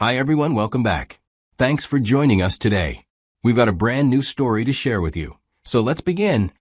Hi everyone, welcome back. Thanks for joining us today. We've got a brand new story to share with you. So let's begin.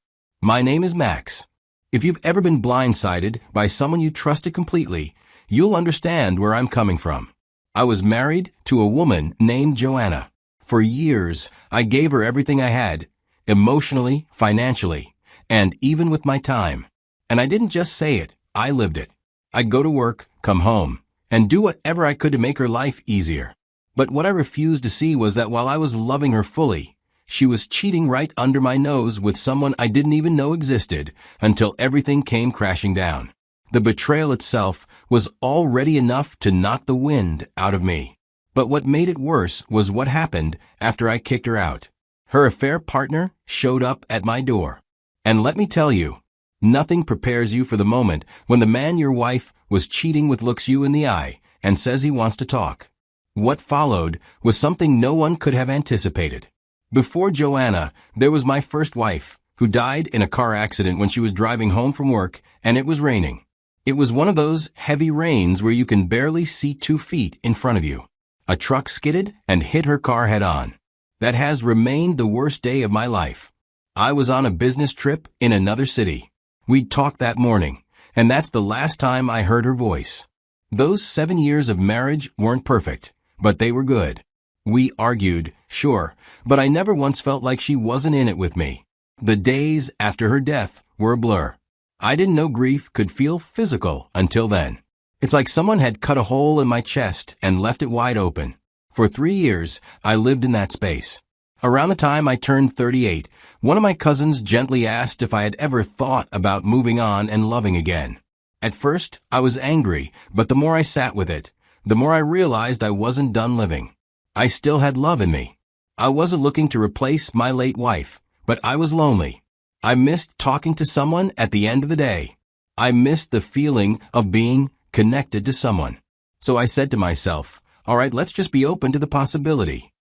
My name is Max. If you've ever been blindsided by someone you trusted completely, you'll understand where I'm coming from. I was married to a woman named Joanna. For years, I gave her everything I had, emotionally, financially, and even with my time. And I didn't just say it, I lived it. I'd go to work, come home, and do whatever I could to make her life easier. But what I refused to see was that while I was loving her fully, she was cheating right under my nose with someone I didn't even know existed until everything came crashing down. The betrayal itself was already enough to knock the wind out of me. But what made it worse was what happened after I kicked her out. Her affair partner showed up at my door. And let me tell you, nothing prepares you for the moment when the man your wife was cheating with looks you in the eye and says he wants to talk. What followed was something no one could have anticipated. Before Joanna, there was my first wife, who died in a car accident when she was driving home from work and it was raining. It was one of those heavy rains where you can barely see 2 feet in front of you. A truck skidded and hit her car head-on. That has remained the worst day of my life. I was on a business trip in another city. We'd talked that morning, and that's the last time I heard her voice. Those 7 years of marriage weren't perfect, but they were good. We argued, sure, but I never once felt like she wasn't in it with me. The days after her death were a blur. I didn't know grief could feel physical until then. It's like someone had cut a hole in my chest and left it wide open. For 3 years, I lived in that space. Around the time I turned 38, one of my cousins gently asked if I had ever thought about moving on and loving again. At first, I was angry, but the more I sat with it, the more I realized I wasn't done living. I still had love in me. I wasn't looking to replace my late wife, but I was lonely. I missed talking to someone at the end of the day. I missed the feeling of being connected to someone. So I said to myself, all right, let's just be open to the possibility.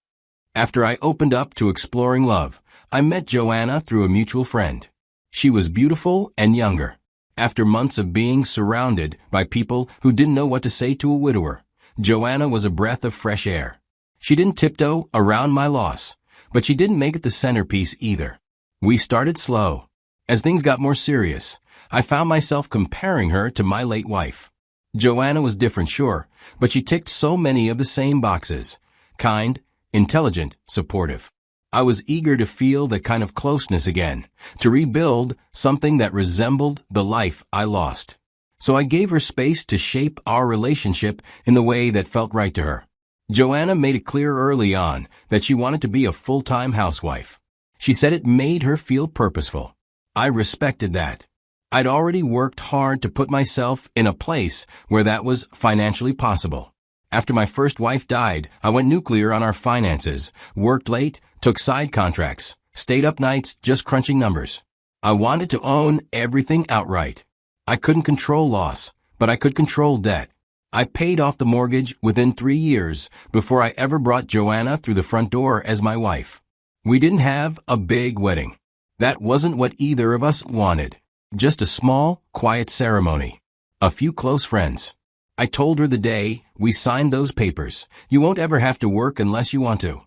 After I opened up to exploring love, I met Joanna through a mutual friend. She was beautiful and younger. After months of being surrounded by people who didn't know what to say to a widower, Joanna was a breath of fresh air. She didn't tiptoe around my loss, but she didn't make it the centerpiece either. We started slow. As things got more serious, I found myself comparing her to my late wife. Joanna was different, sure, but she ticked so many of the same boxes. Kind, intelligent, supportive. I was eager to feel that kind of closeness again, to rebuild something that resembled the life I lost. So I gave her space to shape our relationship in the way that felt right to her. Joanna made it clear early on that she wanted to be a full-time housewife. She said it made her feel purposeful. I respected that. I'd already worked hard to put myself in a place where that was financially possible. After my first wife died, I went nuclear on our finances, worked late, took side contracts, stayed up nights just crunching numbers. I wanted to own everything outright. I couldn't control loss, but I could control debt. I paid off the mortgage within 3 years before I ever brought Joanna through the front door as my wife. We didn't have a big wedding. That wasn't what either of us wanted. Just a small, quiet ceremony. A few close friends. I told her the day we signed those papers, you won't ever have to work unless you want to.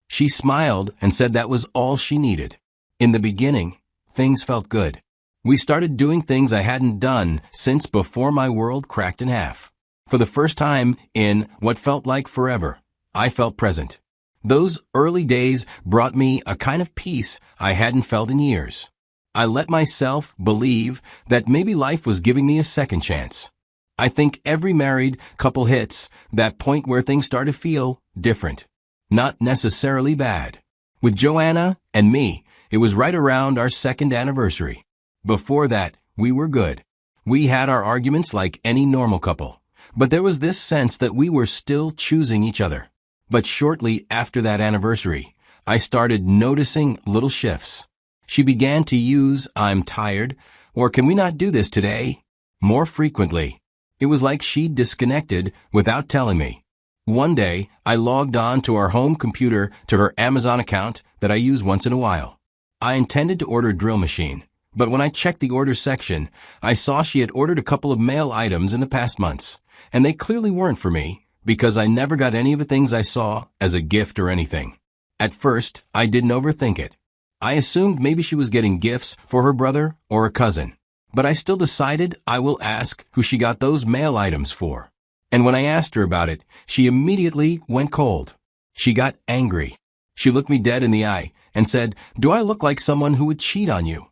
She smiled and said that was all she needed. In the beginning, things felt good. We started doing things I hadn't done since before my world cracked in half. For the first time in what felt like forever, I felt present. Those early days brought me a kind of peace I hadn't felt in years. I let myself believe that maybe life was giving me a second chance. I think every married couple hits that point where things start to feel different. Not necessarily bad. With Joanna and me, it was right around our 2nd anniversary. Before that, we were good. We had our arguments like any normal couple. But there was this sense that we were still choosing each other. But shortly after that anniversary, I started noticing little shifts. She began to use "I'm tired" or "Can we not do this today?" more frequently. It was like she'd disconnected without telling me. One day, I logged on to our home computer to her Amazon account that I use once in a while. I intended to order a drill machine, but when I checked the order section, I saw she had ordered a couple of mail items in the past months, and they clearly weren't for me, because I never got any of the things I saw as a gift or anything. At first, I didn't overthink it. I assumed maybe she was getting gifts for her brother or a cousin. But I still decided I will ask who she got those mail items for. And when I asked her about it, she immediately went cold. She got angry. She looked me dead in the eye and said, "Do I look like someone who would cheat on you?"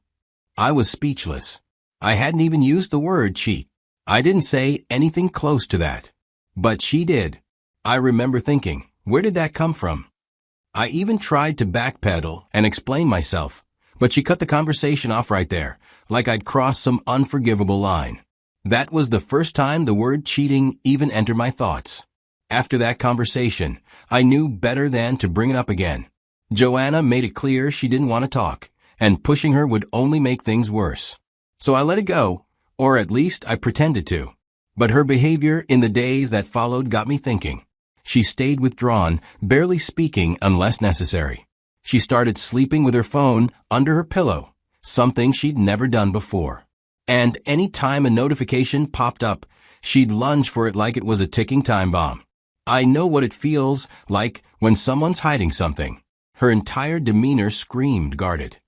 I was speechless. I hadn't even used the word cheat. I didn't say anything close to that. But she did. I remember thinking, where did that come from? I even tried to backpedal and explain myself, but she cut the conversation off right there, like I'd crossed some unforgivable line. That was the first time the word cheating even entered my thoughts. After that conversation, I knew better than to bring it up again. Joanna made it clear she didn't want to talk, and pushing her would only make things worse. So I let it go, or at least I pretended to. But her behavior in the days that followed got me thinking. She stayed withdrawn, barely speaking unless necessary. She started sleeping with her phone under her pillow, something she'd never done before. And any time a notification popped up, she'd lunge for it like it was a ticking time bomb. I know what it feels like when someone's hiding something. Her entire demeanor screamed guarded.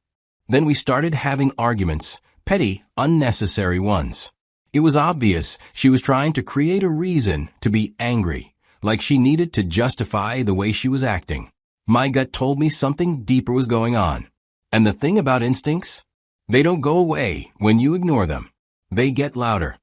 Then we started having arguments, petty, unnecessary ones. It was obvious she was trying to create a reason to be angry, like she needed to justify the way she was acting. My gut told me something deeper was going on. And the thing about instincts? They don't go away when you ignore them. They get louder.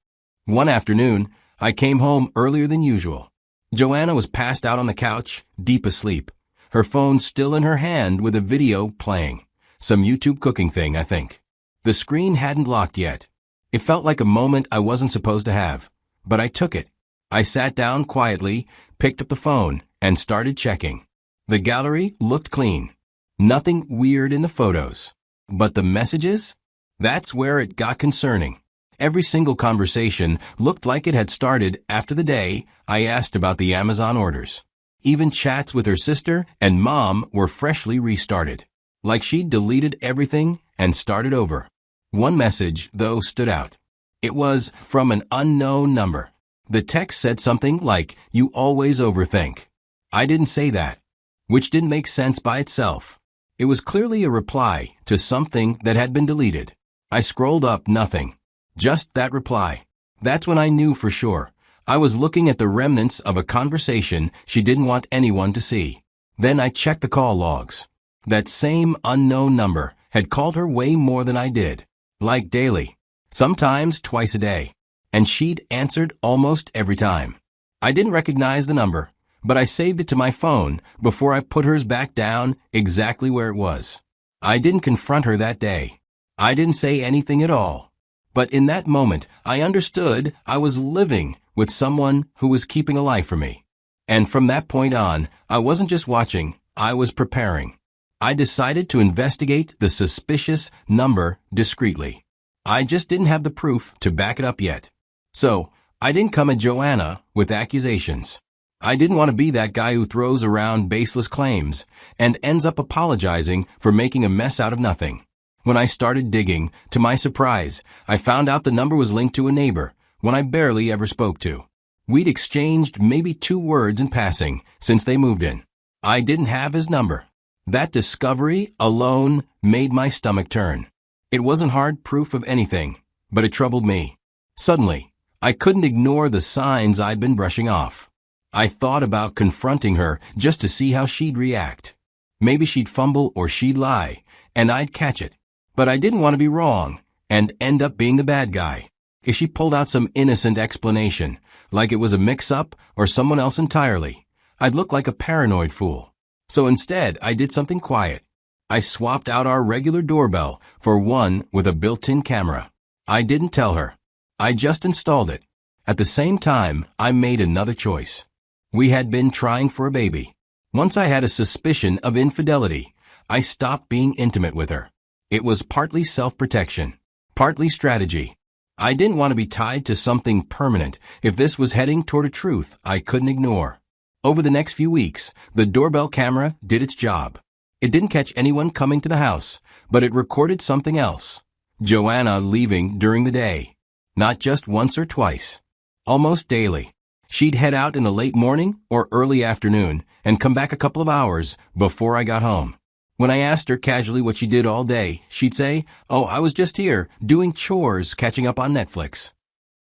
One afternoon, I came home earlier than usual. Joanna was passed out on the couch, deep asleep, her phone still in her hand with a video playing. Some YouTube cooking thing, I think. The screen hadn't locked yet. It felt like a moment I wasn't supposed to have, but I took it. I sat down quietly, picked up the phone, and started checking. The gallery looked clean. Nothing weird in the photos. But the messages? That's where it got concerning. Every single conversation looked like it had started after the day I asked about the Amazon orders. Even chats with her sister and mom were freshly restarted. Like she'd deleted everything and started over. One message, though, stood out. It was from an unknown number. The text said something like, "You always overthink." I didn't say that, which didn't make sense by itself. It was clearly a reply to something that had been deleted. I scrolled up, nothing. Just that reply. That's when I knew for sure. I was looking at the remnants of a conversation she didn't want anyone to see. Then I checked the call logs. That same unknown number had called her way more than I did. Like daily. Sometimes twice a day. And she'd answered almost every time. I didn't recognize the number, but I saved it to my phone before I put hers back down exactly where it was. I didn't confront her that day. I didn't say anything at all. But in that moment, I understood I was living with someone who was keeping a lie from me. And from that point on, I wasn't just watching, I was preparing. I decided to investigate the suspicious number discreetly. I just didn't have the proof to back it up yet. So, I didn't come at Joanna with accusations. I didn't want to be that guy who throws around baseless claims and ends up apologizing for making a mess out of nothing. When I started digging, to my surprise, I found out the number was linked to a neighbor, one I barely ever spoke to. We'd exchanged maybe 2 words in passing since they moved in. I didn't have his number. That discovery alone made my stomach turn. It wasn't hard proof of anything, but it troubled me. Suddenly, I couldn't ignore the signs I'd been brushing off. I thought about confronting her just to see how she'd react. Maybe she'd fumble or she'd lie, and I'd catch it. But I didn't want to be wrong and end up being the bad guy. If she pulled out some innocent explanation, like it was a mix-up or someone else entirely, I'd look like a paranoid fool. So instead, I did something quiet. I swapped out our regular doorbell for one with a built-in camera. I didn't tell her. I just installed it. At the same time, I made another choice. We had been trying for a baby. Once I had a suspicion of infidelity, I stopped being intimate with her. It was partly self-protection, partly strategy. I didn't want to be tied to something permanent if this was heading toward a truth I couldn't ignore. Over the next few weeks, the doorbell camera did its job. It didn't catch anyone coming to the house, but it recorded something else. Joanna leaving during the day. Not just once or twice. Almost daily. She'd head out in the late morning or early afternoon and come back a couple of hours before I got home. When I asked her casually what she did all day, she'd say, "Oh, I was just here, doing chores, catching up on Netflix."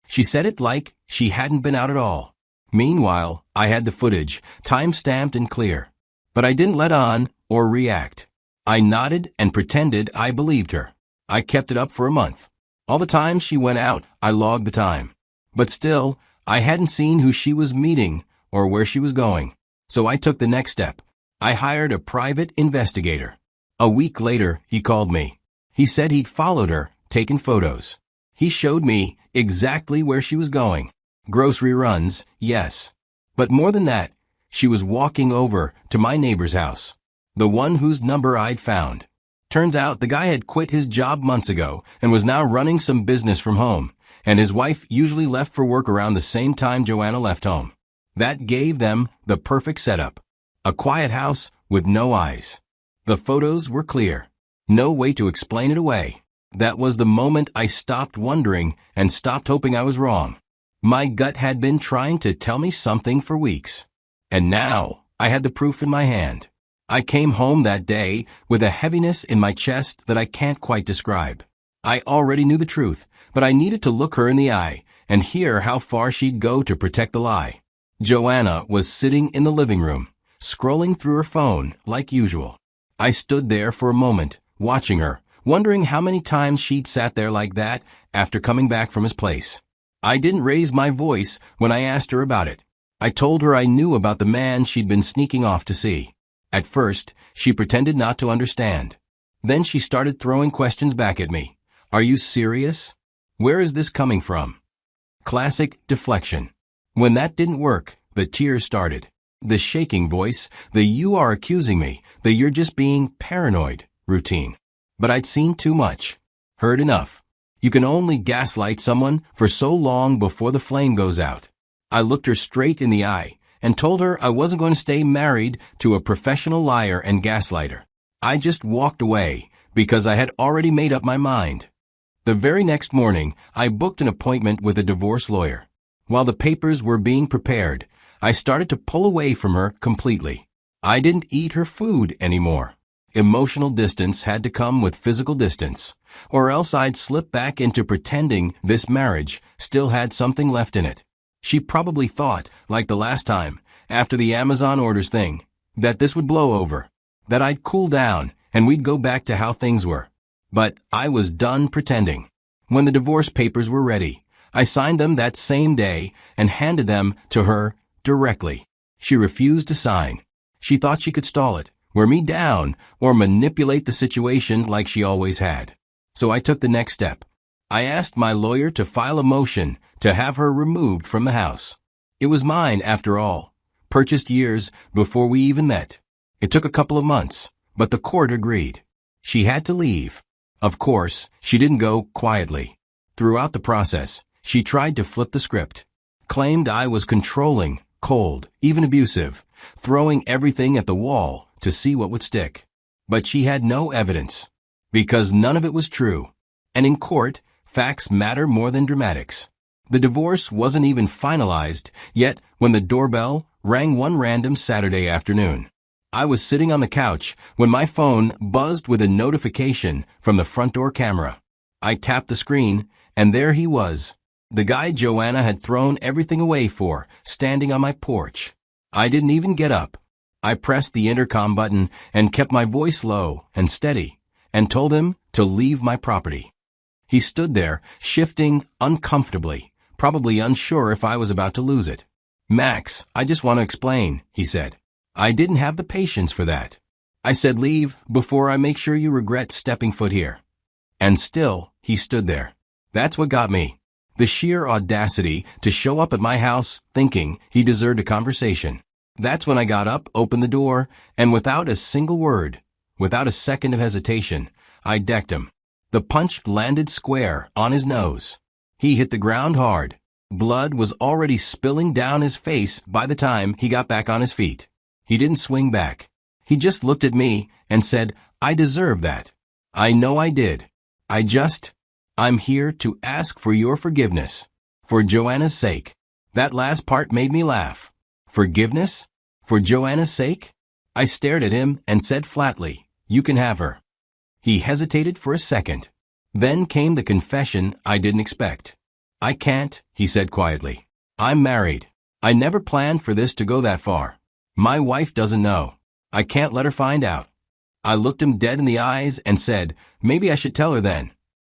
She said it like she hadn't been out at all. Meanwhile, I had the footage, time-stamped and clear. But I didn't let on or react. I nodded and pretended I believed her. I kept it up for a month. All the times she went out, I logged the time. But still, I hadn't seen who she was meeting or where she was going. So I took the next step. I hired a private investigator. A week later, he called me. He said he'd followed her, taken photos. He showed me exactly where she was going. Grocery runs, yes. But more than that, she was walking over to my neighbor's house, the one whose number I'd found. Turns out the guy had quit his job months ago and was now running some business from home, and his wife usually left for work around the same time Joanna left home. That gave them the perfect setup. A quiet house with no eyes. The photos were clear. No way to explain it away. That was the moment I stopped wondering and stopped hoping I was wrong. My gut had been trying to tell me something for weeks. And now, I had the proof in my hand. I came home that day with a heaviness in my chest that I can't quite describe. I already knew the truth, but I needed to look her in the eye and hear how far she'd go to protect the lie. Joanna was sitting in the living room, scrolling through her phone like usual. I stood there for a moment, watching her, wondering how many times she'd sat there like that after coming back from his place. I didn't raise my voice when I asked her about it. I told her I knew about the man she'd been sneaking off to see. At first, she pretended not to understand. Then she started throwing questions back at me. Are you serious? Where is this coming from? Classic deflection. When that didn't work, the tears started. The shaking voice, the "you are accusing me," the "you're just being paranoid" routine. But I'd seen too much. Heard enough. You can only gaslight someone for so long before the flame goes out. I looked her straight in the eye and told her I wasn't going to stay married to a professional liar and gaslighter. I just walked away because I had already made up my mind. The very next morning, I booked an appointment with a divorce lawyer. While the papers were being prepared, I started to pull away from her completely. I didn't eat her food anymore. Emotional distance had to come with physical distance, or else I'd slip back into pretending this marriage still had something left in it. She probably thought, like the last time, after the Amazon orders thing, that this would blow over, that I'd cool down and we'd go back to how things were. But I was done pretending. When the divorce papers were ready, I signed them that same day and handed them to her directly. She refused to sign. She thought she could stall it, wear me down, or manipulate the situation like she always had. So I took the next step. I asked my lawyer to file a motion to have her removed from the house. It was mine, after all, purchased years before we even met. It took a couple of months, but the court agreed. She had to leave. Of course, she didn't go quietly. Throughout the process, she tried to flip the script, claimed I was controlling, cold, even abusive, throwing everything at the wall to see what would stick. But she had no evidence, because none of it was true. And in court, facts matter more than dramatics. The divorce wasn't even finalized yet when the doorbell rang one random Saturday afternoon. I was sitting on the couch when my phone buzzed with a notification from the front door camera. I tapped the screen, and there he was, the guy Joanna had thrown everything away for, standing on my porch. I didn't even get up. I pressed the intercom button and kept my voice low and steady, and told him to leave my property. He stood there, shifting uncomfortably, probably unsure if I was about to lose it. "Max, I just want to explain," he said. I didn't have the patience for that. I said, "Leave before I make sure you regret stepping foot here." And still, he stood there. That's what got me. The sheer audacity to show up at my house thinking he deserved a conversation. That's when I got up, opened the door, and without a single word, without a second of hesitation, I decked him. The punch landed square on his nose. He hit the ground hard. Blood was already spilling down his face by the time he got back on his feet. He didn't swing back. He just looked at me and said, "I deserve that. I know I did. I'm here to ask for your forgiveness, for Joanna's sake." That last part made me laugh. Forgiveness? For Joanna's sake? I stared at him and said flatly, "You can have her." He hesitated for a second. Then came the confession I didn't expect. "I can't," he said quietly. "I'm married. I never planned for this to go that far. My wife doesn't know. I can't let her find out." I looked him dead in the eyes and said, "Maybe I should tell her then."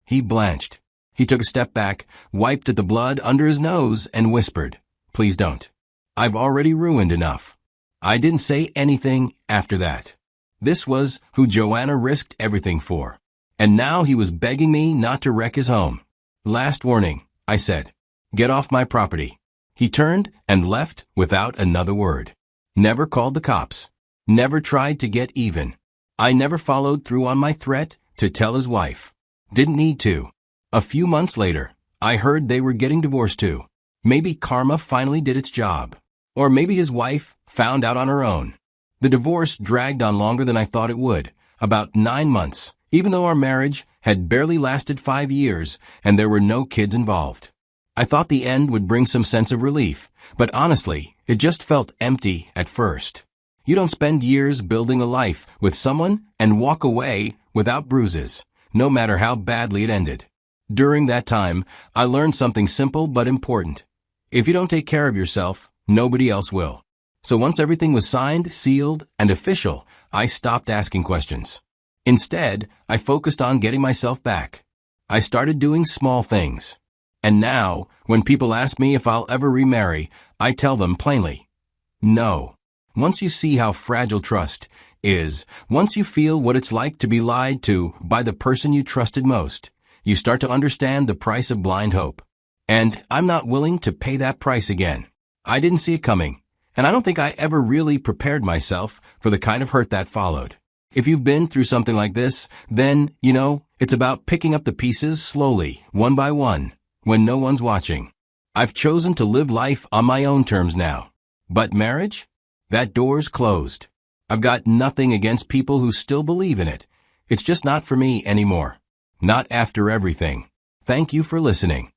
He blanched. He took a step back, wiped at the blood under his nose, and whispered, "Please don't. I've already ruined enough." I didn't say anything after that. This was who Joanna risked everything for. And now he was begging me not to wreck his home. "Last warning," I said. "Get off my property." He turned and left without another word. Never called the cops. Never tried to get even. I never followed through on my threat to tell his wife. Didn't need to. A few months later, I heard they were getting divorced too. Maybe karma finally did its job. Or maybe his wife found out on her own. The divorce dragged on longer than I thought it would, about 9 months, even though our marriage had barely lasted 5 years and there were no kids involved. I thought the end would bring some sense of relief, but honestly, it just felt empty at first. You don't spend years building a life with someone and walk away without bruises, no matter how badly it ended. During that time, I learned something simple but important. If you don't take care of yourself, nobody else will. So once everything was signed, sealed, and official, I stopped asking questions. Instead, I focused on getting myself back. I started doing small things. And now, when people ask me if I'll ever remarry, I tell them plainly, no. Once you see how fragile trust is, once you feel what it's like to be lied to by the person you trusted most, you start to understand the price of blind hope. And I'm not willing to pay that price again. I didn't see it coming, and I don't think I ever really prepared myself for the kind of hurt that followed. If you've been through something like this, then, it's about picking up the pieces slowly, one by one, when no one's watching. I've chosen to live life on my own terms now. But marriage? That door's closed. I've got nothing against people who still believe in it. It's just not for me anymore. Not after everything. Thank you for listening.